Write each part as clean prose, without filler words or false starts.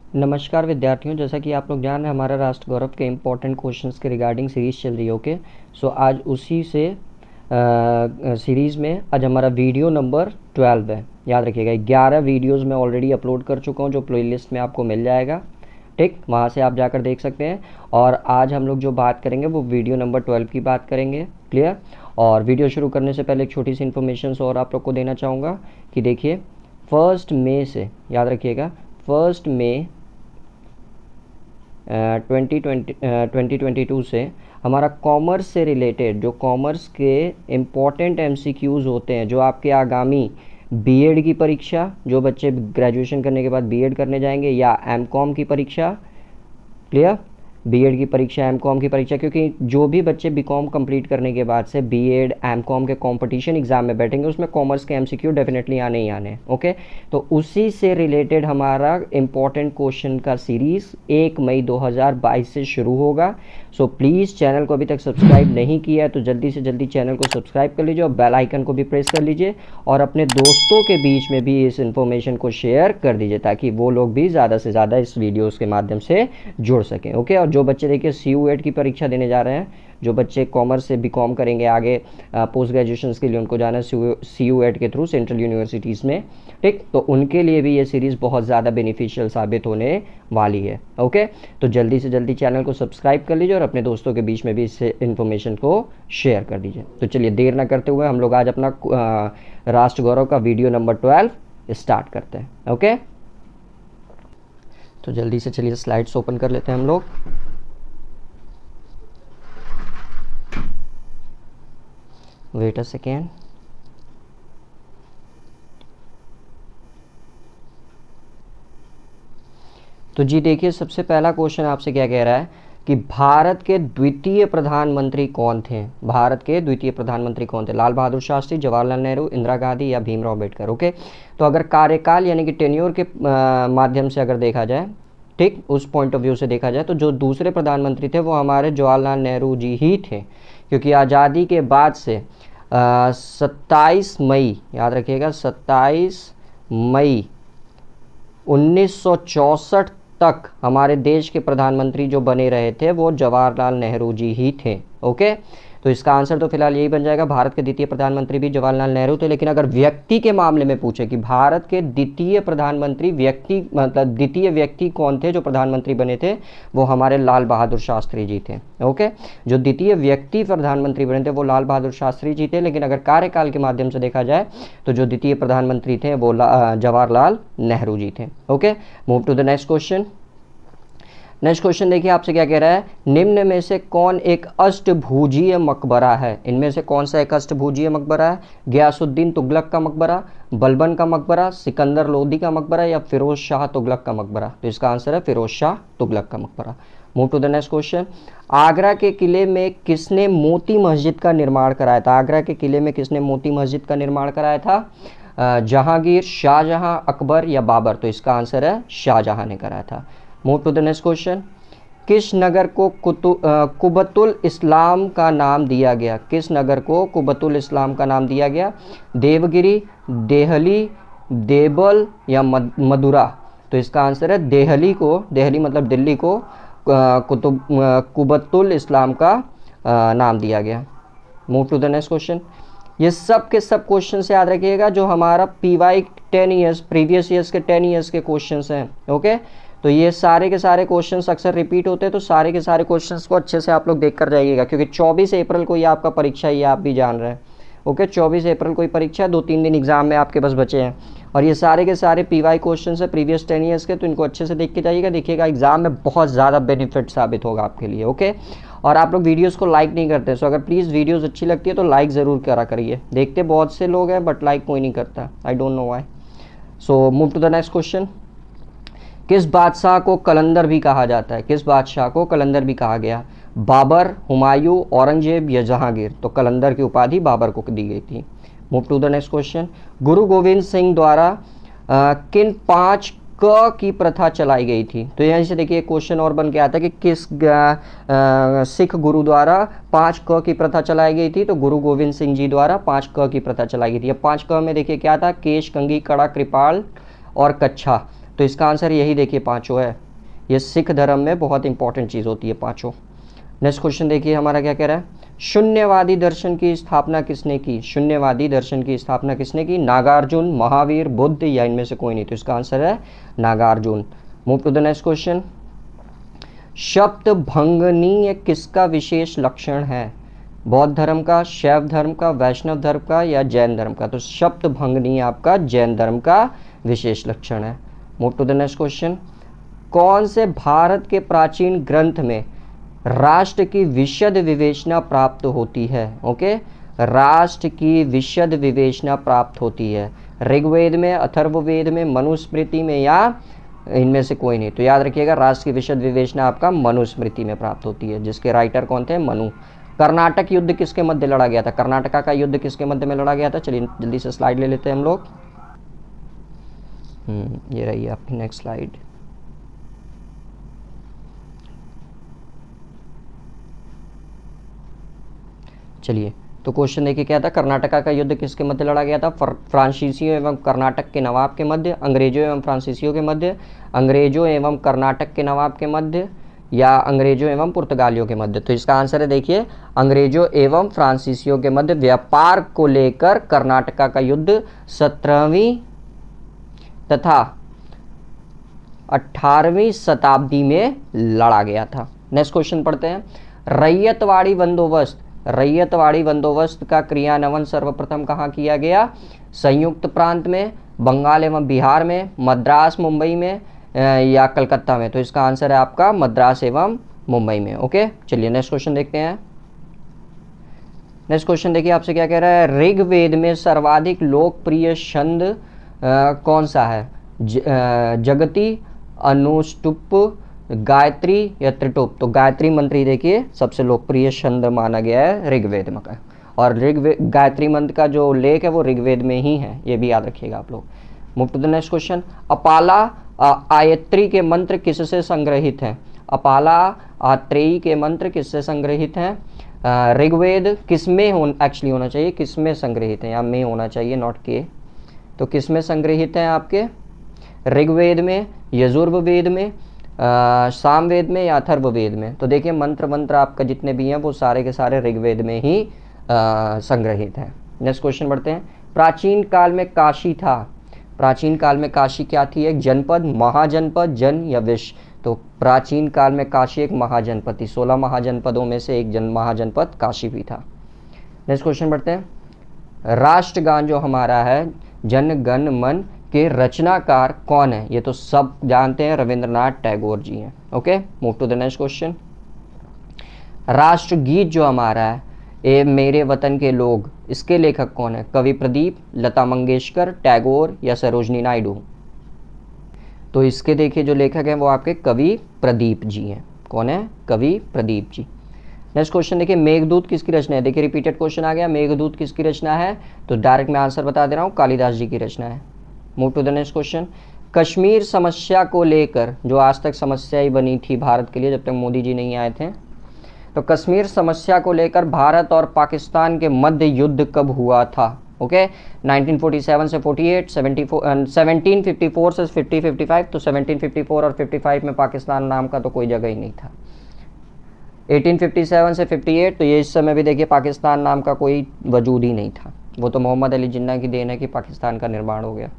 नमस्कार विद्यार्थियों, जैसा कि आप लोग जान रहे हैं हमारा राष्ट्र गौरव के इम्पोर्टेंट क्वेश्चंस के रिगार्डिंग सीरीज़ चल रही है। ओके, सो आज उसी से सीरीज़ में आज हमारा वीडियो नंबर 12 है। याद रखिएगा 11 वीडियोस मैं ऑलरेडी अपलोड कर चुका हूँ जो प्लेलिस्ट में आपको मिल जाएगा। ठीक, वहाँ से आप जाकर देख सकते हैं। और आज हम लोग जो बात करेंगे वो वीडियो नंबर 12 की बात करेंगे। क्लियर। और वीडियो शुरू करने से पहले एक छोटी सी इन्फॉर्मेशन और आप लोग को देना चाहूँगा कि देखिए 1 मई से, याद रखिएगा 1 मई 2022 से हमारा कॉमर्स से रिलेटेड जो कॉमर्स के इम्पॉर्टेंट एमसीक्यूज़ होते हैं, जो आपके आगामी बीएड की परीक्षा, जो बच्चे ग्रेजुएशन करने के बाद बीएड करने जाएंगे, या एमकॉम की परीक्षा, क्लियर, बीएड की परीक्षा, एमकॉम की परीक्षा, क्योंकि जो भी बच्चे बीकॉम कंप्लीट करने के बाद से बीएड एमकॉम के कंपटीशन एग्जाम में बैठेंगे उसमें कॉमर्स के एमसीक्यू डेफिनेटली आने ही आने। ओके, तो उसी से रिलेटेड हमारा इम्पॉर्टेंट क्वेश्चन का सीरीज़ 1 मई 2022 से शुरू होगा। सो प्लीज़ चैनल को अभी तक सब्सक्राइब नहीं किया है तो जल्दी से जल्दी चैनल को सब्सक्राइब कर लीजिए और बेल आइकन को भी प्रेस कर लीजिए और अपने दोस्तों के बीच में भी इस इन्फॉर्मेशन को शेयर कर दीजिए ताकि वो लोग भी ज़्यादा से ज़्यादा इस वीडियोस के माध्यम से जुड़ सकें। ओके, और जो बच्चे देखिए CUET की परीक्षा देने जा रहे हैं, जो बच्चे कॉमर्स से बीकॉम करेंगे आगे पोस्ट ग्रेजुएशन के लिए, उनको जाना है CUET के थ्रू सेंट्रल यूनिवर्सिटीज़ में। ठीक, तो उनके लिए भी ये सीरीज़ बहुत ज़्यादा बेनिफिशियल साबित होने वाली है। ओके, तो जल्दी से जल्दी चैनल को सब्सक्राइब कर लीजिए और अपने दोस्तों के बीच में भी इस इन्फॉर्मेशन को शेयर कर दीजिए। तो चलिए देर ना करते हुए हम लोग आज अपना राष्ट्र गौरव का वीडियो नंबर 12 स्टार्ट करते हैं। ओके, तो जल्दी से चलिए स्लाइड्स ओपन कर लेते हैं हम लोग। Wait a second. तो जी देखिए, सबसे पहला क्वेश्चन आपसे क्या कह रहा है कि भारत के द्वितीय प्रधानमंत्री कौन थे। भारत के द्वितीय प्रधानमंत्री कौन थे? लाल बहादुर शास्त्री, जवाहरलाल नेहरू, इंदिरा गांधी या भीमराव अम्बेडकर। ओके, तो अगर कार्यकाल यानी कि टेन्योर के माध्यम से अगर देखा जाए, ठीक, उस पॉइंट ऑफ व्यू से देखा जाए तो जो दूसरे प्रधानमंत्री थे वो हमारे जवाहरलाल नेहरू जी ही थे, क्योंकि आज़ादी के बाद से 27 मई, याद रखिएगा 27 मई 1964 तक हमारे देश के प्रधानमंत्री जो बने रहे थे वो जवाहरलाल नेहरू जी ही थे। ओके, तो इसका आंसर तो फिलहाल यही बन जाएगा, भारत के द्वितीय प्रधानमंत्री भी जवाहरलाल नेहरू थे। लेकिन अगर व्यक्ति के मामले में पूछे कि भारत के द्वितीय प्रधानमंत्री व्यक्ति, मतलब द्वितीय व्यक्ति कौन थे जो प्रधानमंत्री बने थे, वो हमारे लाल बहादुर शास्त्री जी थे। ओके, जो द्वितीय व्यक्ति प्रधानमंत्री बने थे वो लाल बहादुर शास्त्री जी थे। लेकिन अगर कार्यकाल के माध्यम से देखा जाए तो जो द्वितीय प्रधानमंत्री थे वो जवाहरलाल नेहरू जी थे। Okay, move to the next question. Next question देखिए आपसे क्या कह रहा है, निम्न में से कौन एक अष्टभुजीय मकबरा है। इनमें से कौन सा एक अष्टभुजीय मकबरा है? गयासुद्दीन तुगलक का मकबरा, बलबन का मकबरा, सिकंदर लोदी का मकबरा या फिरोज शाह तुगलक का मकबरा। तो इसका आंसर है फिरोज शाह तुगलक का मकबरा। Move to the next question. Agra के किले में किसने मोती मस्जिद का निर्माण कराया था? आगरा के किले में किसने मोती मस्जिद का निर्माण कराया था? जहांगीर, शाहजहां, अकबर या बाबर। तो इसका आंसर है शाहजहां ने कराया था। Move to the next question. किस नगर को कुबतुल इस्लाम का नाम दिया गया? किस नगर को कुबतुल इस्लाम का नाम दिया गया? देवगिरी, देहली, देबल या मदुरा। तो इसका आंसर है देहली को, देहली मतलब दिल्ली को कुबतुल इस्लाम का नाम दिया गया। Move to the next question. ये सब के सब क्वेश्चन से याद रखिएगा जो हमारा PY 10 ईयर्स प्रीवियस ईयर्स के 10 ईयर्स के क्वेश्चंस हैं। ओके, तो ये सारे के सारे क्वेश्चंस अक्सर रिपीट होते हैं, तो सारे के सारे क्वेश्चंस को अच्छे से आप लोग देख कर जाइएगा, क्योंकि 24 अप्रैल को ये आपका परीक्षा ही, आप भी जान रहे हैं। ओके, 24 अप्रैल को ही परीक्षा है, 2-3 दिन एग्जाम में आपके पास बचे हैं और ये सारे के सारे PY क्वेश्चन है प्रीवियस 10 ईयर्स के, तो इनको अच्छे से देख के जाइएगा। देखिएगा एग्जाम में बहुत ज़्यादा बेनिफिट साबित होगा आपके लिए। ओके, और आप लोग वीडियोस को लाइक नहीं करते, सो अगर प्लीज़ वीडियोस अच्छी लगती है तो लाइक ज़रूर करा करिए। देखते बहुत से लोग हैं बट लाइक कोई नहीं करता, I don't know why. So move to the next question. किस बादशाह को कलंदर भी कहा जाता है? किस बादशाह को कलंदर भी कहा गया? बाबर, हुमायूं, औरंगजेब या जहांगीर। तो कलंदर की उपाधि बाबर को दी गई थी। Move to the next question. Guru Gobind Singh द्वारा किन 5 क की प्रथा चलाई गई थी? तो यहाँ से देखिए क्वेश्चन और बन के आता है कि किस सिख गुरु द्वारा 5 क की प्रथा चलाई गई थी? तो गुरु गोविंद सिंह जी द्वारा 5 क की प्रथा चलाई गई थी। अब 5 क में देखिए क्या था? केश, कंघी, कड़ा, कृपाल और कच्छा। तो इसका आंसर यही देखिए पाँचों है। ये सिख धर्म में बहुत इंपॉर्टेंट चीज़ होती है पाँचों। नेक्स्ट क्वेश्चन देखिए हमारा क्या कह रहा है, शून्यवादी दर्शन की स्थापना किसने की? शून्यवादी दर्शन की स्थापना किसने की? नागार्जुन, महावीर, बुद्ध या इनमें से कोई नहीं। तो इसका आंसर है Nagarjun. Move to the next question. शब्द भंगनीय किसका विशेष लक्षण है? बौद्ध धर्म का, शैव धर्म का, वैष्णव धर्म का या जैन धर्म का? तो शब्द भंगनीय आपका जैन धर्म का विशेष लक्षण है। Move to the next question. कौन से भारत के प्राचीन ग्रंथ में राष्ट्र की विशद विवेचना प्राप्त होती है? ओके, राष्ट्र की विशद विवेचना प्राप्त होती है। ऋग्वेद में, अथर्ववेद में, मनुस्मृति में या इनमें से कोई नहीं? तो याद रखिएगा राष्ट्र की विशद विवेचना आपका मनुस्मृति में प्राप्त होती है, जिसके राइटर कौन थे? मनु। कर्नाटक युद्ध किसके मध्य लड़ा गया था? कर्नाटका का युद्ध किसके मध्य में लड़ा गया था? चलिए जल्दी से स्लाइड ले लेते हैं हम लोग। ये रही आपकी नेक्स्ट स्लाइड। चलिए तो क्वेश्चन देखिए क्या था, कर्नाटका का युद्ध किसके मध्य लड़ा गया था? फ्रांसीसियों एवं कर्नाटक के नवाब के मध्य, अंग्रेजों एवं फ्रांसीसियों के मध्य, अंग्रेजों एवं कर्नाटक के नवाब के मध्य या अंग्रेजों एवं पुर्तगालियों के मध्य? तो इसका आंसर है देखिए अंग्रेजों एवं फ्रांसीसियों के मध्य व्यापार को लेकर कर्नाटका का युद्ध 17वीं तथा 18वीं शताब्दी में लड़ा गया था। नेक्स्ट क्वेश्चन पढ़ते हैं। रैयतवाड़ी बंदोबस्त, रैयतवाड़ी बंदोबस्त का क्रियान्वयन सर्वप्रथम कहाँ किया गया? संयुक्त प्रांत में, बंगाल एवं बिहार में, मद्रास मुंबई में या कलकत्ता में? तो इसका आंसर है आपका मद्रास एवं मुंबई में। ओके, चलिए नेक्स्ट क्वेश्चन देखते हैं। नेक्स्ट क्वेश्चन देखिए आपसे क्या कह रहा है, ऋग्वेद में सर्वाधिक लोकप्रिय छंद कौन सा है? जगती, अनुष्टुप, गायत्री या त्रिटुप? तो गायत्री मंत्र देखिए सबसे लोकप्रिय छंद माना गया है ऋग्वेद में का, और गायत्री मंत्र का जो उल्लेख है वो ऋग्वेद में ही है, ये भी याद रखिएगा आप लोग। Move to the next question. Apala आयत्री के मंत्र किससे संग्रहित हैं? अपाला आत्रेयी के मंत्र किससे संग्रहित हैं? ऋग्वेद किसमें एक्चुअली होना चाहिए, किसमें संग्रहित है, या में होना चाहिए, नॉट के। तो किसमें संग्रहित हैं आपके? ऋग्वेद में, यजुर्वेद में, सामवेद में या अथर्ववेद में? तो देखिए मंत्र आपका जितने भी हैं वो सारे के सारे ऋग्वेद में ही संग्रहित हैं। नेक्स्ट क्वेश्चन बढ़ते हैं। प्राचीन काल में काशी था, प्राचीन काल में काशी क्या थी? एक जनपद, महाजनपद, जन या विश्व? तो प्राचीन काल में काशी एक महाजनपद थी, 16 महाजनपदों में से एक महाजनपद काशी भी था। नेक्स्ट क्वेश्चन बढ़ते हैं। राष्ट्रगान जो हमारा है जन गण मन के रचनाकार कौन है? ये तो सब जानते हैं, रविंद्रनाथ टैगोर जी हैं। Okay, move to the next question. राष्ट्रगीत जो हमारा है ए मेरे वतन के लोग, इसके लेखक कौन है? कवि प्रदीप, लता मंगेशकर, टैगोर या सरोजनी नायडू? तो इसके देखिए जो लेखक हैं वो आपके कवि प्रदीप जी हैं। कौन है? कवि प्रदीप जी। नेक्स्ट क्वेश्चन देखिए, मेघदूत किसकी रचना है? देखिए रिपीटेड क्वेश्चन आ गया, मेघदूत किसकी रचना है? तो डायरेक्ट मैं आंसर बता दे रहा हूँ, कालिदास जी की रचना है। Move to the next question. Kashmir समस्या को लेकर जो आज तक समस्या ही बनी थी भारत के लिए जब तक मोदी जी नहीं आए थे, तो कश्मीर समस्या को लेकर भारत और पाकिस्तान के मध्य युद्ध कब हुआ था? ओके, 1947 से 48, 1754 से 55। तो 1754 और 55 में पाकिस्तान नाम का तो कोई जगह ही नहीं था। 1857 से 58, तो ये इस समय भी देखिए पाकिस्तान नाम का कोई वजूद ही नहीं था, वो तो मोहम्मद अली जिन्ना की देन है कि पाकिस्तान का निर्माण हो गया।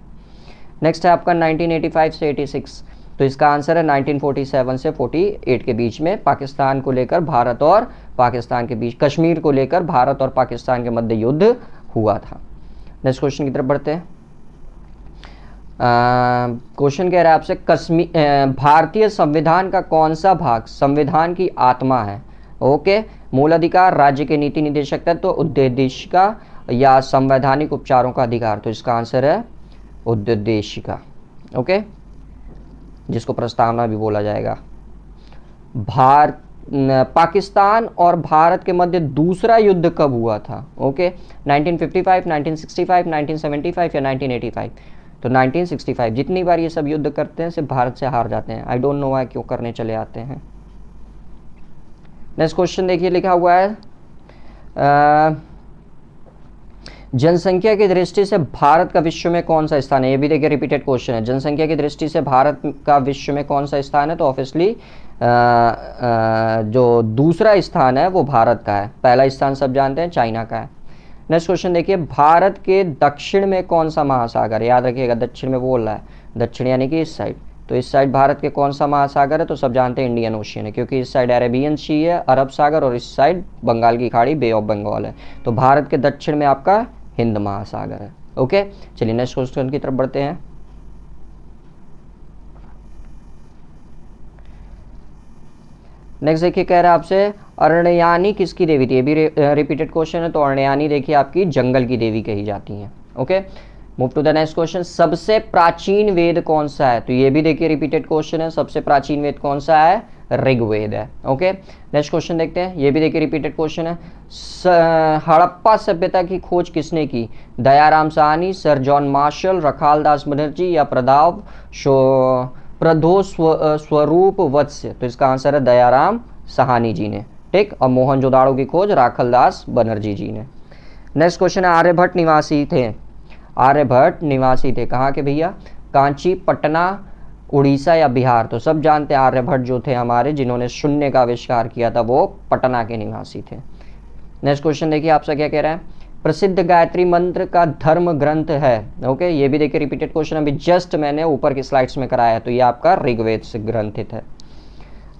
नेक्स्ट है आपका 1985 से 86, तो इसका आंसर है 1947 से 48 के बीच में पाकिस्तान को लेकर भारत और पाकिस्तान के बीच, कश्मीर को लेकर भारत और पाकिस्तान के मध्य युद्ध हुआ था। नेक्स्ट क्वेश्चन की तरफ बढ़ते हैं। क्वेश्चन कह रहा है आपसे, भारतीय संविधान का कौन सा भाग संविधान की आत्मा है? ओके, मूल अधिकार, राज्य के नीति निदेशक तत्व, उद्देशिका या संवैधानिक उपचारों का अधिकार? तो इसका आंसर है उद्देशिका। ओके, जिसको प्रस्तावना भी बोला जाएगा। पाकिस्तान और भारत के मध्य दूसरा युद्ध कब हुआ था? ओके, 1955, 1965, 1975 या 1985? तो 1965। जितनी बार ये सब युद्ध करते हैं सिर्फ भारत से हार जाते हैं, आई डोंट नो वाई, क्यों करने चले आते हैं। नेक्स्ट क्वेश्चन देखिए लिखा हुआ है, जनसंख्या की दृष्टि से भारत का विश्व में कौन सा स्थान है? ये भी देखिए रिपीटेड क्वेश्चन है। जनसंख्या की दृष्टि से भारत का विश्व में कौन सा स्थान है? तो ऑब्वियसली जो दूसरा स्थान है वो भारत का है। पहला स्थान सब जानते हैं चाइना का है। नेक्स्ट क्वेश्चन देखिए, भारत के दक्षिण में कौन सा महासागर? याद रखिएगा दक्षिण में बोल रहा है, दक्षिण यानी कि इस साइड। तो इस साइड भारत के कौन सा महासागर है? तो सब जानते हैं इंडियन ओशियन है, क्योंकि इस साइड अरेबियन सी है, अरब सागर, और इस साइड बंगाल की खाड़ी, बे ऑफ बंगाल है। तो भारत के दक्षिण में आपका हिंद महासागर है। ओके, चलिए नेक्स्ट क्वेश्चन की तरफ बढ़ते हैं। नेक्स्ट देखिए, कह रहा है आपसे अर्णयानी किसकी देवी थी? ये भी रिपीटेड क्वेश्चन है। तो अर्णयानी देखिए आपकी जंगल की देवी कही जाती हैं। Okay, move to the next question. सबसे प्राचीन वेद कौन सा है? तो ये भी देखिए रिपीटेड क्वेश्चन है। सबसे प्राचीन वेद कौन सा है? ऋग्वेद है। ओके, नेक्स्ट क्वेश्चन देखते हैं। ये भी देखिए रिपीटेड क्वेश्चन है। हड़प्पा सभ्यता की खोज किसने की? Dayaram Sahni, sir John Marshall, Rakhaldas Banerjee या प्रधो स्वरूप वत्स्य? तो इसका आंसर है दयाराम साहनी जी ने। ठीक, और मोहनजोदाड़ो की खोज राखलदास बनर्जी जी ने। नेक्स्ट क्वेश्चन है, आर्यभट्ट निवासी थे। आर्यभट्ट निवासी थे कहाँ के भैया? कांची, पटना, उड़ीसा या बिहार? तो सब जानते हैं आर्यभट्ट जो थे हमारे, जिन्होंने शून्य का आविष्कार किया था, वो पटना के निवासी थे। नेक्स्ट क्वेश्चन देखिए आपसे क्या कह रहा है। प्रसिद्ध गायत्री मंत्र का धर्म ग्रंथ है। ओके, ये भी देखिए रिपीटेड क्वेश्चन, अभी जस्ट मैंने ऊपर की स्लाइड्स में कराया है। तो ये आपका ऋग्वेद से ग्रंथित है।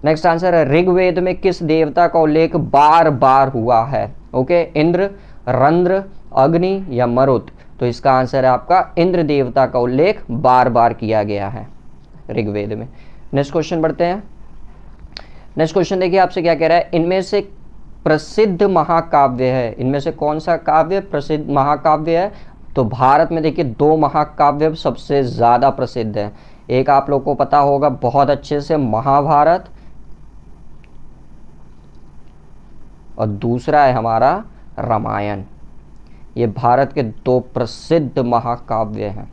नेक्स्ट आंसर है, ऋग्वेद में किस देवता का उल्लेख बार बार हुआ है? ओके, इंद्र, रंद्र, अग्नि या मरुत? तो इसका आंसर है आपका इंद्र देवता का उल्लेख बार बार किया गया है ऋग्वेद में। नेक्स्ट क्वेश्चन बढ़ते हैं। नेक्स्ट क्वेश्चन देखिए आपसे क्या कह रहा है। इनमें से प्रसिद्ध महाकाव्य है, इनमें से कौन सा काव्य प्रसिद्ध महाकाव्य है? तो भारत में देखिए दो महाकाव्य सबसे ज्यादा प्रसिद्ध है। एक आप लोग को पता होगा बहुत अच्छे से, महाभारत, और दूसरा है हमारा रामायण। ये भारत के दो प्रसिद्ध महाकाव्य हैं।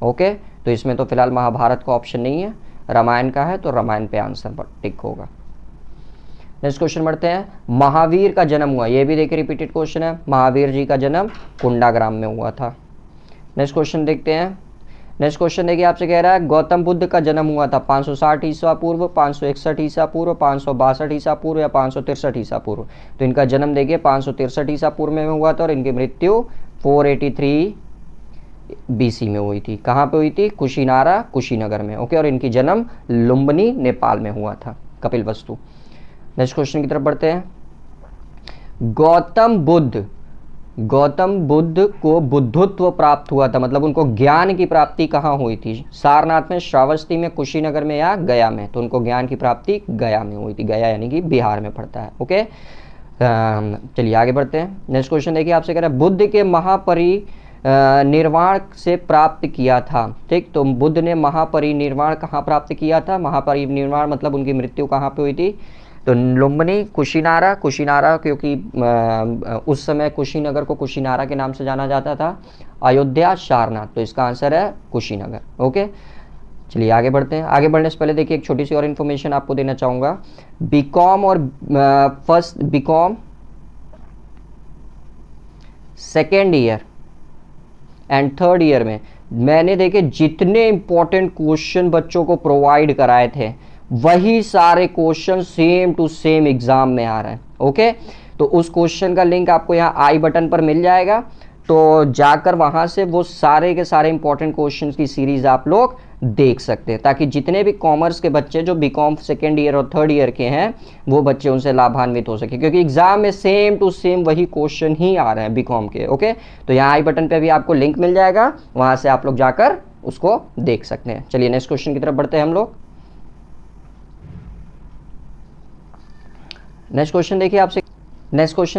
ओके, तो इसमें तो फिलहाल महाभारत का ऑप्शन नहीं है, रामायण का है, तो रामायण पे आंसर पर टिक होगा। नेक्स्ट क्वेश्चन बढ़ते हैं। महावीर का जन्म हुआ, ये भी देखिए रिपीटेड क्वेश्चन है। महावीर जी का जन्म कुंडाग्राम में हुआ था। नेक्स्ट क्वेश्चन देखते हैं। नेक्स्ट क्वेश्चन देखिए आपसे कह रहा है, गौतम बुद्ध का जन्म हुआ था 560 ईसा पूर्व, 561 ईसा पूर्व, 562 ईसा पूर्व या 563 ईसा पूर्व? तो इनका जन्म देखिए 563 ईसा पूर्व में हुआ था, और इनकी मृत्यु 483 बीसी में हुई थी। कहाँ पे हुई थी? कुशीनारा, कुशीनगर में। ओके, और इनकी जन्म लुम्बिनी, नेपाल में हुआ था, कपिलवस्तु। नेक्स्ट क्वेश्चन की तरफ बढ़ते हैं। गौतम बुद्ध को बुद्धत्व प्राप्त हुआ था, मतलब उनको ज्ञान की प्राप्ति कहाँ हुई थी? सारनाथ में, श्रावस्ती में, कुशीनगर में या गया में? तो उनको ज्ञान की प्राप्ति गया में हुई थी। गया यानी कि बिहार में पड़ता है। ओके, चलिए आगे बढ़ते हैं। नेक्स्ट क्वेश्चन देखिए आपसे कह रहा है, बुद्ध के महापरिनिर्वाण से प्राप्त किया था। ठीक, तो बुद्ध ने महापरिनिर्वाण कहाँ प्राप्त किया था? महापरिनिर्वाण मतलब उनकी मृत्यु कहाँ पे हुई थी? तो लुम्बिनी, कुशीनारा क्योंकि उस समय कुशीनगर को कुशीनारा के नाम से जाना जाता था, अयोध्या, सारनाथ। तो इसका आंसर है कुशीनगर। ओके, चलिए आगे बढ़ते हैं। आगे बढ़ने से पहले देखिए एक छोटी सी और इन्फॉर्मेशन आपको देना चाहूँगा। बीकॉम और BCom second year and third year में मैंने देखे जितने इंपॉर्टेंट क्वेश्चन बच्चों को प्रोवाइड कराए थे, वही सारे question same to same exam में आ रहे हैं। ओके, तो उस क्वेश्चन का लिंक आपको यहाँ आई बटन पर मिल जाएगा, तो जाकर वहां से वो सारे के सारे इंपॉर्टेंट क्वेश्चंस की सीरीज आप लोग देख सकते हैं, ताकि जितने भी कॉमर्स के बच्चे जो बीकॉम सेकेंड ईयर और थर्ड ईयर के हैं वो बच्चे उनसे लाभान्वित हो सके, क्योंकि एग्जाम में सेम टू सेम वही क्वेश्चन ही आ रहे हैं बीकॉम के। ओके, तो यहाँ आई बटन पे भी आपको लिंक मिल जाएगा, वहां से आप लोग जाकर उसको देख सकते हैं। चलिए नेक्स्ट क्वेश्चन की तरफ बढ़ते हैं हम लोग। नेक्स्ट क्वेश्चन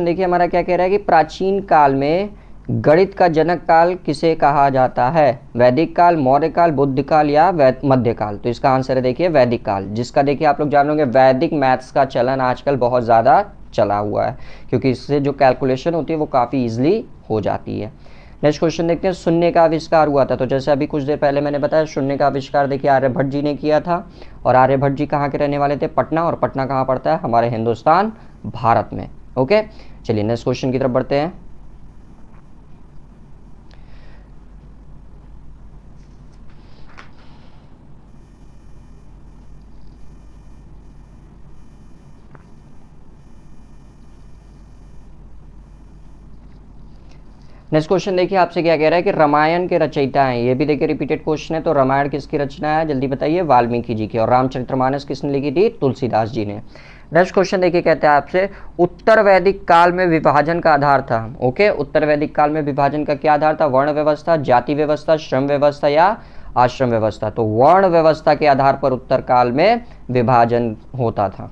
देखिए हमारा क्या कह रहा है कि प्राचीन काल में गणित का जनक काल किसे कहा जाता है? वैदिक काल, मौर्य काल, बुद्ध काल या मध्य काल? तो इसका आंसर है देखिए वैदिक काल, जिसका देखिए आप लोग जानोगे वैदिक मैथ्स का चलन आजकल बहुत ज़्यादा चला हुआ है, क्योंकि इससे जो कैलकुलेशन होती है वो काफ़ी ईजिली हो जाती है। नेक्स्ट क्वेश्चन देखते हैं, शून्य का आविष्कार हुआ था। तो जैसे अभी कुछ देर पहले मैंने बताया, शून्य का आविष्कार देखिए आर्यभट्ट जी ने किया था, और आर्यभट्ट जी कहाँ के रहने वाले थे? पटना, और पटना कहाँ पड़ता है? हमारे हिंदुस्तान, भारत में। ओके, चलिए नेक्स्ट क्वेश्चन की तरफ बढ़ते हैं। नेक्स्ट क्वेश्चन देखिए आपसे क्या कह रहा है कि रामायण के रचयिता हैं, ये भी देखिए रिपीटेड क्वेश्चन है। तो रामायण किसकी रचना है, जल्दी बताइए। वाल्मीकि जी की। और रामचरितमानस किसने लिखी थी, तुलसीदास जी ने। नेक्स्ट क्वेश्चन देखिए कहते हैं आपसे, उत्तर वैदिक काल में विभाजन का आधार था। ओके, उत्तर वैदिक काल में विभाजन का क्या आधार था, वर्ण व्यवस्था, जाति व्यवस्था, श्रम व्यवस्था या आश्रम व्यवस्था। तो वर्ण व्यवस्था के आधार पर उत्तर काल में विभाजन होता था।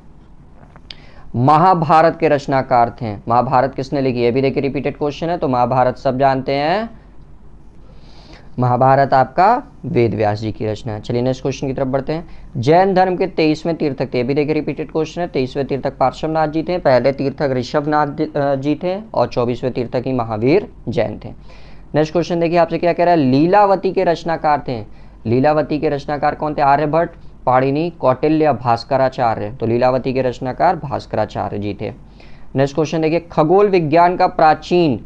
महाभारत के रचनाकार थे, महाभारत किसने लिखी, ये भी देखिए रिपीटेड क्वेश्चन है। तो महाभारत सब जानते हैं, महाभारत आपका वेद व्यास जी की रचना है। चलिए नेक्स्ट क्वेश्चन की तरफ बढ़ते हैं। जैन धर्म के 23वें तीर्थक थे, ये भी देखिए रिपीटेड क्वेश्चन है। 23वें तीर्थक पार्श्वनाथ जी थे, पहले तीर्थक ऋषभनाथ जी थे और 24वें तीर्थक ही महावीर जैन थे। नेक्स्ट क्वेश्चन देखिए आपसे क्या कह रहा है, लीलावती के रचनाकार थे। लीलावती के रचनाकार कौन थे, आर्यभट्ट, पाणिनि, कौटिल्य, भास्कराचार्य। तो लीलावती के रचनाकार भास्कराचार्य जी थे। नेक्स्ट क्वेश्चन देखिए, खगोल विज्ञान का प्राचीन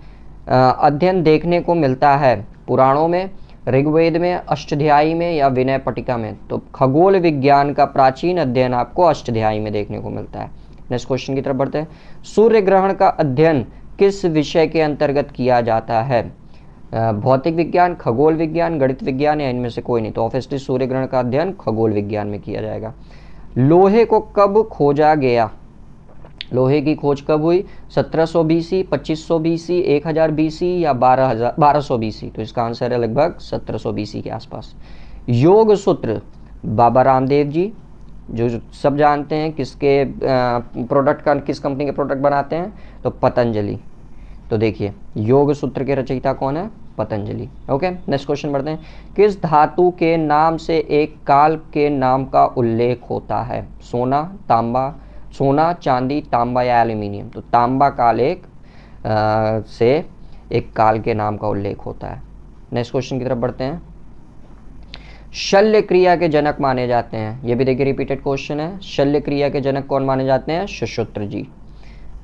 अध्ययन देखने को मिलता है पुराणों में, ऋग्वेद में, अष्टाध्यायी में या विनय पटिका में। तो खगोल विज्ञान का प्राचीन अध्ययन आपको अष्टाध्यायी में देखने को मिलता है। नेक्स्ट क्वेश्चन की तरफ बढ़ते हैं। सूर्य ग्रहण का अध्ययन किस विषय के अंतर्गत किया जाता है, भौतिक विज्ञान, खगोल विज्ञान, गणित विज्ञान या इनमें से कोई नहीं। तो ऑब्वियसली सूर्य ग्रहण का अध्ययन खगोल विज्ञान में किया जाएगा। लोहे को कब खोजा गया, लोहे की खोज कब हुई, 1700 बीसी, 2500 बीसी, 1000 बीसी या 1200 बीसी। तो इसका आंसर है लगभग 1700 बीसी के आसपास। योग सूत्र बाबा रामदेव जी, जो सब जानते हैं, किसके प्रोडक्ट का, किस कंपनी के प्रोडक्ट बनाते हैं, तो पतंजलि। तो देखिए योग सूत्र के रचयिता कौन है, पतंजलि। ओके, नेक्स्ट क्वेश्चन बढ़ते हैं। किस धातु के नाम से एक काल के नाम का उल्लेख होता है, सोना, तांबा, सोना, चांदी, तांबा या एल्यूमिनियम। तो तांबा काल से एक काल के नाम का उल्लेख होता है। नेक्स्ट क्वेश्चन की तरफ बढ़ते हैं। शल्य क्रिया के जनक माने जाते हैं, ये भी देखिए रिपीटेड क्वेश्चन है। शल्य क्रिया के जनक कौन माने जाते हैं, सुश्रुत जी।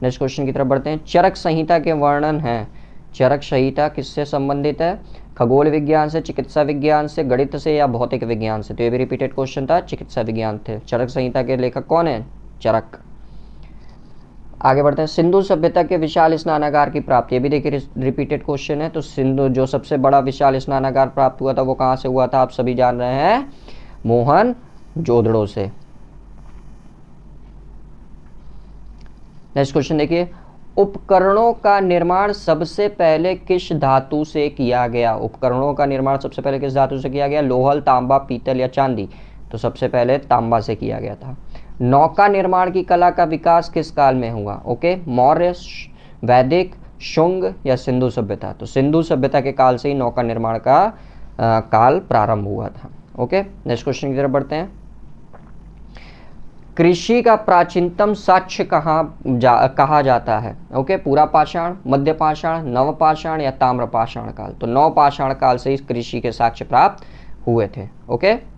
नेक्स्ट क्वेश्चन की तरफ बढ़ते हैं। चरक संहिता के वर्णन है, चरक संहिता किससे संबंधित है, खगोल विज्ञान से, चिकित्सा विज्ञान से, गणित से या भौतिक विज्ञान से। तो ये भी रिपीटेड क्वेश्चन था, चिकित्सा विज्ञान थे। चरक संहिता के लेखक कौन है, चरक। आगे बढ़ते हैं। सिंधु सभ्यता के विशाल स्नानागार की प्राप्ति, ये भी देखिए रिपीटेड क्वेश्चन है। तो सिंधु जो सबसे बड़ा विशाल स्नानागार प्राप्त हुआ था वो कहाँ से हुआ था, आप सभी जान रहे हैं, मोहन जोदड़ो से। नेक्स्ट क्वेश्चन देखिए, उपकरणों का निर्माण सबसे पहले किस धातु से किया गया, उपकरणों का निर्माण सबसे पहले किस धातु से किया गया, लोहल, तांबा, पीतल या चांदी। तो सबसे पहले तांबा से किया गया था। नौका निर्माण की कला का विकास किस काल में हुआ, ओके, मौर्य, वैदिक, शुंग या सिंधु सभ्यता। तो सिंधु सभ्यता के काल से ही नौका निर्माण का काल प्रारंभ हुआ था। ओके, नेक्स्ट क्वेश्चन की तरफ बढ़ते हैं। कृषि का प्राचीनतम साक्ष्य कहा जाता है, ओके, पूरा पाषाण, मध्य पाषाण, नव पाषाण या ताम्र पाषाण काल। तो नव पाषाण काल से इस कृषि के साक्ष्य प्राप्त हुए थे। ओके,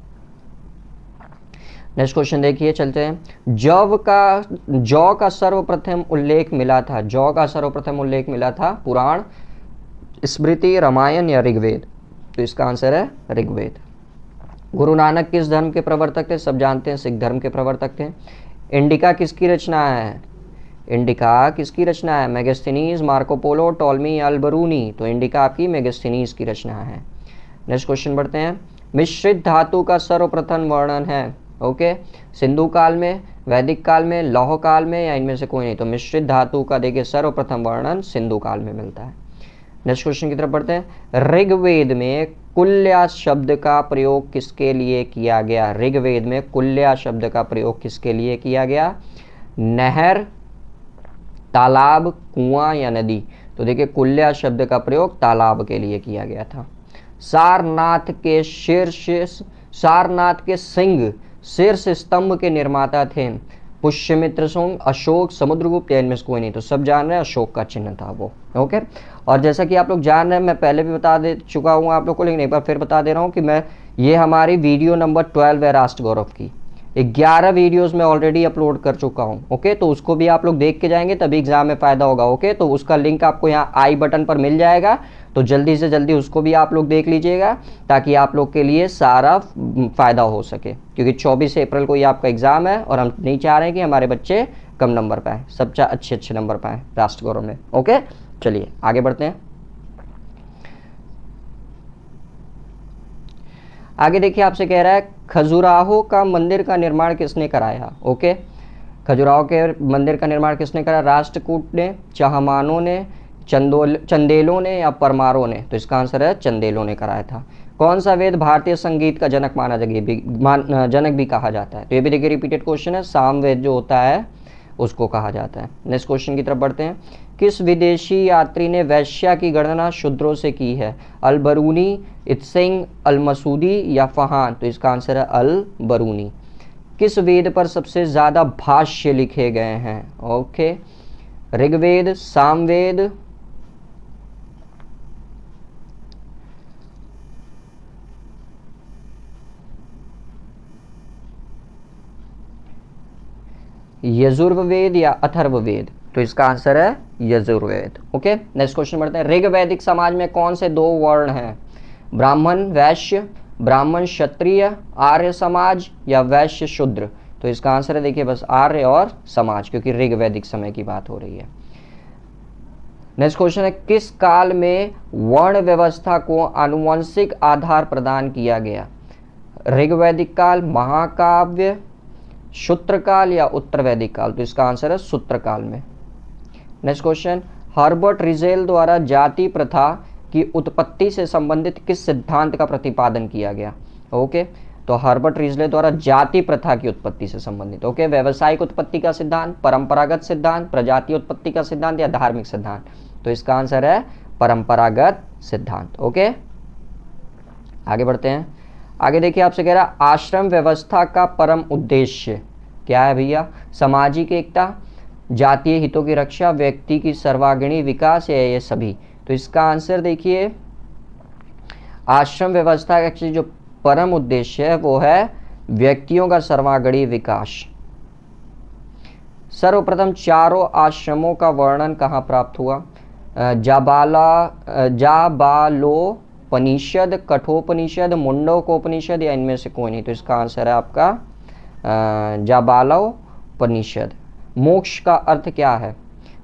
नेक्स्ट क्वेश्चन देखिए, चलते हैं। जौ का सर्वप्रथम उल्लेख मिला था, जौ का सर्वप्रथम उल्लेख मिला था पुराण, स्मृति, रामायण या ऋग्वेद। तो इसका आंसर है ऋग्वेद। गुरु नानक किस धर्म के प्रवर्तक थे, सब जानते हैं, सिख धर्म के प्रवर्तक थे। इंडिका किसकी रचना है, इंडिका किसकी रचना है, मेगास्थनीज, मार्को पोलो, टॉलमी, अल्बरूनी। तो इंडिका आपकी मेगास्थनीज की रचना है। नेक्स्ट क्वेश्चन बढ़ते हैं। मिश्रित धातु का सर्वप्रथम वर्णन है, ओके, सिंधु काल में, वैदिक काल में, लौह काल में या इनमें से कोई नहीं। तो मिश्रित धातु का देखिए सर्वप्रथम वर्णन सिंधु काल में मिलता है। नेक्स्ट क्वेश्चन की तरफ बढ़ते हैं। ऋग्वेद में कुल्या शब्द का प्रयोग किसके लिए किया गया, ऋग्वेद में कुल्या शब्द का प्रयोग किसके लिए किया गया, नहर, तालाब, कुआं या नदी। तो देखिए कुल्या शब्द का प्रयोग तालाब के लिए किया गया था। सारनाथ के सिंह शीर्ष स्तंभ के निर्माता थे, पुष्यमित्र सुंग, अशोक, समुद्रगुप्त या इनमें से कोई नहीं। तो सब जान रहे हैं अशोक का चिन्ह था वो। ओके, और जैसा कि आप लोग जान रहे हैं, मैं पहले भी बता दे चुका हूँ आप लोग को, लेकिन एक बार फिर बता दे रहा हूँ कि ये हमारी वीडियो नंबर 12 है राष्ट्र गौरव की। 11 वीडियोस में ऑलरेडी अपलोड कर चुका हूँ। ओके, तो उसको भी आप लोग देख के जाएंगे तभी एग्जाम में फायदा होगा। ओके, तो उसका लिंक आपको यहाँ आई बटन पर मिल जाएगा, तो जल्दी से जल्दी उसको भी आप लोग देख लीजिएगा ताकि आप लोग के लिए सारा फायदा हो सके, क्योंकि 24 अप्रैल को ये आपका एग्जाम है और हम नहीं चाह रहे हैं कि हमारे बच्चे कम नंबर पाएँ, सब अच्छे नंबर पाएँ राष्ट्र गौरव में। ओके, चलिए आगे बढ़ते हैं। आगे देखिए आपसे कह रहा है खजुराहो का मंदिर का निर्माण किसने कराया। ओके, खजुराहो के मंदिर का निर्माण किसने करा, राष्ट्रकूट ने, चाहमानों ने, चंदेलों ने या परमारों ने। तो इसका आंसर है चंदेलों ने कराया था। कौन सा वेद भारतीय संगीत का जनक जनक भी कहा जाता है। तो ये भी देखिए रिपीटेड क्वेश्चन है, सामवेद जो होता है उसको कहा जाता है। नेक्स्ट क्वेश्चन की तरफ बढ़ते हैं। किस विदेशी यात्री ने वैश्या की गणना शूद्रों से की है, अल बरूनी, इत्सिंग, अल मसूदी या फहान। तो इसका आंसर है अल बरूनी। किस वेद पर सबसे ज्यादा भाष्य लिखे गए हैं। ओके, ऋग्वेद, सामवेद, यजुर्वेद या अथर्ववेद। तो इसका आंसर है यजुर्वेद। ओके, नेक्स्ट क्वेश्चन बढ़ते हैं। ऋग वैदिक समाज में कौन से दो वर्ण हैं, ब्राह्मण वैश्य, ब्राह्मण क्षत्रिय, आर्य समाज या वैश्य शूद्र। तो इसका आंसर है देखिए बस आर्य और समाज, क्योंकि ऋग वैदिक समय की बात हो रही है। नेक्स्ट क्वेश्चन है किस काल में वर्ण व्यवस्था को आनुवंशिक आधार प्रदान किया गया, ऋग वैदिक काल, महाकाव्य, सूत्रकाल या उत्तर वैदिक काल। तो इसका आंसर है सूत्रकाल में। नेक्स्ट क्वेश्चन, हर्बर्ट रिजेल द्वारा जाति प्रथा की उत्पत्ति से संबंधित किस सिद्धांत का प्रतिपादन किया गया। ओके, तो हर्बर्ट रिजेल द्वारा जाति प्रथा की उत्पत्ति से संबंधित। ओके, व्यावसायिक उत्पत्ति का सिद्धांत, परंपरागत सिद्धांत, प्रजातीय उत्पत्ति का सिद्धांत या धार्मिक सिद्धांत। तो इसका आंसर है परंपरागत सिद्धांत। ओके, आगे बढ़ते हैं। आगे देखिए आपसे कह रहा आश्रम व्यवस्था का परम उद्देश्य क्या है भैया, सामाजिक एकता, जातीय हितों की रक्षा, व्यक्ति की सर्वांगीण विकास या ये सभी। तो इसका आंसर देखिए आश्रम व्यवस्था का जो परम उद्देश्य है वो है व्यक्तियों का सर्वांगीण विकास। सर्वप्रथम चारों आश्रमों का वर्णन कहाँ प्राप्त हुआ, जाबालोपनिषद, कठोपनिषद, मुंडकोपनिषद या इनमें से कोई नहीं। तो इसका आंसर है आपका जाबालोपनिषद। मोक्ष का अर्थ क्या है,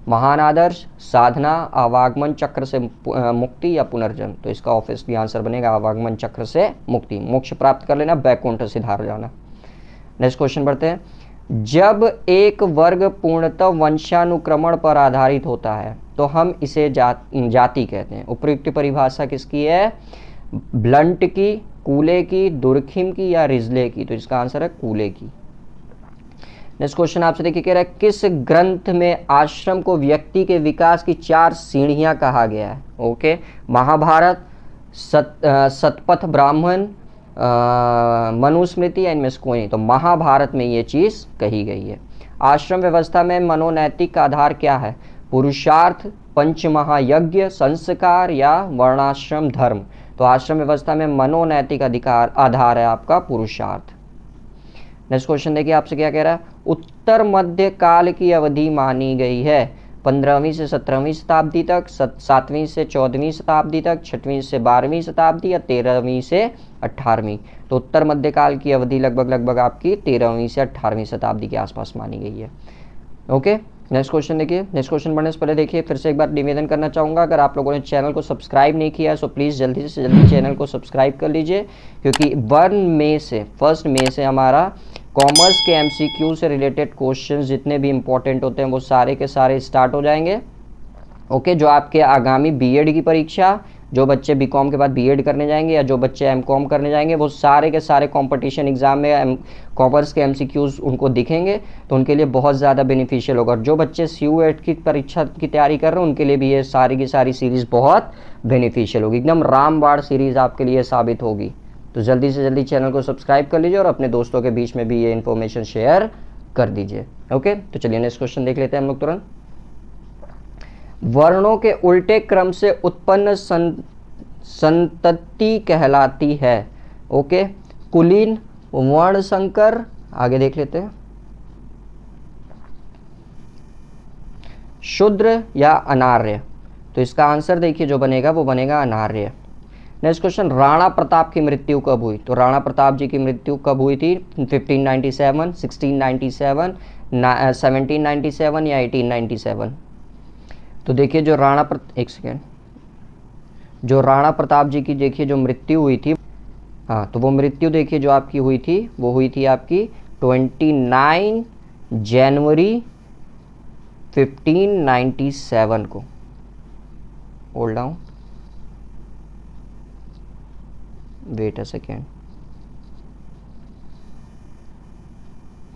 महान आदर्श, साधना, आवागमन चक्र से मुक्ति या पुनर्जन्म। तो इसका ऑब्वियसली आंसर बनेगा आवागमन चक्र से मुक्ति, मोक्ष प्राप्त कर लेना, बैकुंठ सिधार जाना। नेक्स्ट क्वेश्चन बढ़ते हैं। जब एक वर्ग पूर्णतः वंशानुक्रमण पर आधारित होता है तो हम इसे जाति कहते हैं। उपयुक्त परिभाषा किसकी है, ब्लंट की, कूले की, दुर्खिम की या रिजले की। तो इसका आंसर है कूले की। नेक्स्ट क्वेश्चन आपसे देखिए कह रहा है किस ग्रंथ में आश्रम को व्यक्ति के विकास की 4 सीढ़ियां कहा गया है। ओके, महाभारत, सतपथ ब्राह्मण, मनुस्मृति या इनमें से कोई नहीं। तो महाभारत में ये चीज कही गई है। आश्रम व्यवस्था में मनोनैतिक आधार क्या है, पुरुषार्थ, पंचमहायज्ञ, संस्कार या वर्णाश्रम धर्म। तो आश्रम व्यवस्था में मनोनैतिक अधिकार आधार है आपका पुरुषार्थ। नेक्स्ट क्वेश्चन देखिए आपसे क्या कह रहा है, उत्तर मध्य काल की अवधि मानी गई है 15वीं से 17वीं शताब्दी तक, 7वीं से 14वीं शताब्दी तक, 6वीं से 12वीं शताब्दी या 13वीं से 18वीं। तो उत्तर मध्यकाल की अवधि लगभग आपकी 13वीं से 18वीं शताब्दी के आसपास मानी गई है। ओके, नेक्स्ट क्वेश्चन देखिए। नेक्स्ट क्वेश्चन बढ़ने से पहले देखिए फिर से एक बार निवेदन करना चाहूँगा, अगर आप लोगों ने चैनल को सब्सक्राइब नहीं किया है तो प्लीज़ जल्दी से जल्दी चैनल को सब्सक्राइब कर लीजिए, क्योंकि 1 मई से हमारा कॉमर्स के MCQ से रिलेटेड क्वेश्चन जितने भी इंपॉर्टेंट होते हैं वो सारे के सारे स्टार्ट हो जाएंगे। ओके, जो आपके आगामी बीएड की परीक्षा, जो बच्चे बीकॉम के बाद बीएड करने जाएंगे या जो बच्चे एमकॉम करने जाएंगे, वो सारे के सारे कंपटीशन एग्जाम में कॉमर्स के MCQs उनको दिखेंगे, तो उनके लिए बहुत ज़्यादा बेनिफिशियल होगा। और जो बच्चे CUET की परीक्षा की तैयारी कर रहे हैं उनके लिए भी ये सारी की सारी सीरीज़ बहुत बेनिफिशियल होगी, एकदम रामबाण सीरीज़ आपके लिए साबित होगी। तो जल्दी से जल्दी चैनल को सब्सक्राइब कर लीजिए और अपने दोस्तों के बीच में भी ये इन्फॉर्मेशन शेयर कर दीजिए। ओके, तो चलिए नेक्स्ट क्वेश्चन देख लेते हैं हम लोग तुरंत। वर्णों के उल्टे क्रम से उत्पन्न संतति कहलाती है। ओके, कुलीन, वर्ण संकर, आगे देख लेते हैं, शूद्र या अनार्य। तो इसका आंसर देखिए जो बनेगा वो बनेगा अनार्य। नेक्स्ट क्वेश्चन, राणा प्रताप की मृत्यु कब हुई। तो राणा प्रताप जी की मृत्यु कब हुई थी, 1597, 1697, 1797 या 1897। तो देखिए जो राणा प्रताप जी की देखिए जो मृत्यु हुई थी हाँ, तो वो मृत्यु देखिए जो आपकी हुई थी वो हुई थी आपकी 29 जनवरी 1597 को। Hold down, wait a second.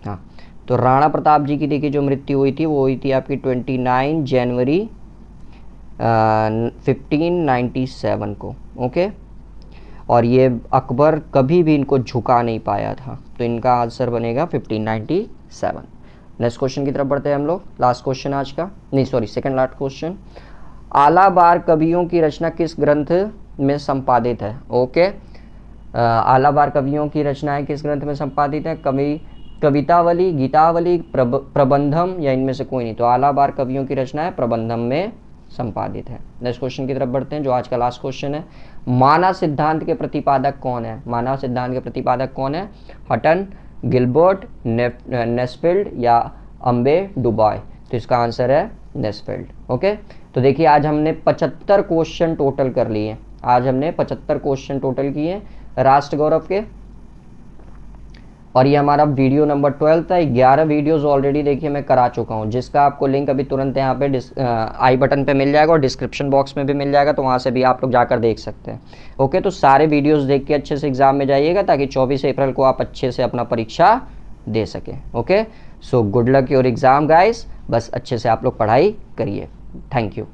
हाँ, तो राणा प्रताप जी की देखिए जो मृत्यु हुई थी वो हुई थी आपकी 29 जनवरी 1597 को। ओके, और ये अकबर कभी भी इनको झुका नहीं पाया था, तो इनका आंसर बनेगा 1597। नेक्स्ट क्वेश्चन की तरफ बढ़ते हैं हम लोग। लास्ट क्वेश्चन आज का, नहीं सॉरी सेकंड लास्ट क्वेश्चन। आला बार कवियों की रचना किस ग्रंथ में संपादित है? ओके, आला बार कवियों की रचनाएं किस ग्रंथ में संपादित है? कवितावली, गीतावली, प्रबंधम या इनमें से कोई नहीं। तो आला बार कवियों की रचनाएं प्रबंधम में संपादित है। नेक्स्ट क्वेश्चन की तरफ बढ़ते हैं जो आज का लास्ट क्वेश्चन है। मानव सिद्धांत के प्रतिपादक कौन है? मानव सिद्धांत के प्रतिपादक कौन है? हटन, गिलबर्ट, नेस्फील्ड या अम्बे डुबॉय? तो इसका आंसर है नेस्फील्ड। ओके, तो देखिए आज हमने 75 क्वेश्चन टोटल कर लिए। आज हमने 75 क्वेश्चन टोटल किए राष्ट्र गौरव के, और ये हमारा वीडियो नंबर 12 था। 11 वीडियोस ऑलरेडी देखिए मैं करा चुका हूँ, जिसका आपको लिंक अभी तुरंत यहाँ पे आई बटन पे मिल जाएगा और डिस्क्रिप्शन बॉक्स में भी मिल जाएगा, तो वहाँ से भी आप लोग जाकर देख सकते हैं। ओके, तो सारे वीडियोस देख के अच्छे से एग्जाम में जाइएगा ताकि 24 अप्रैल को आप अच्छे से अपना परीक्षा दे सकें। Okay, so good luck your exam guys, बस अच्छे से आप लोग पढ़ाई करिए। Thank you.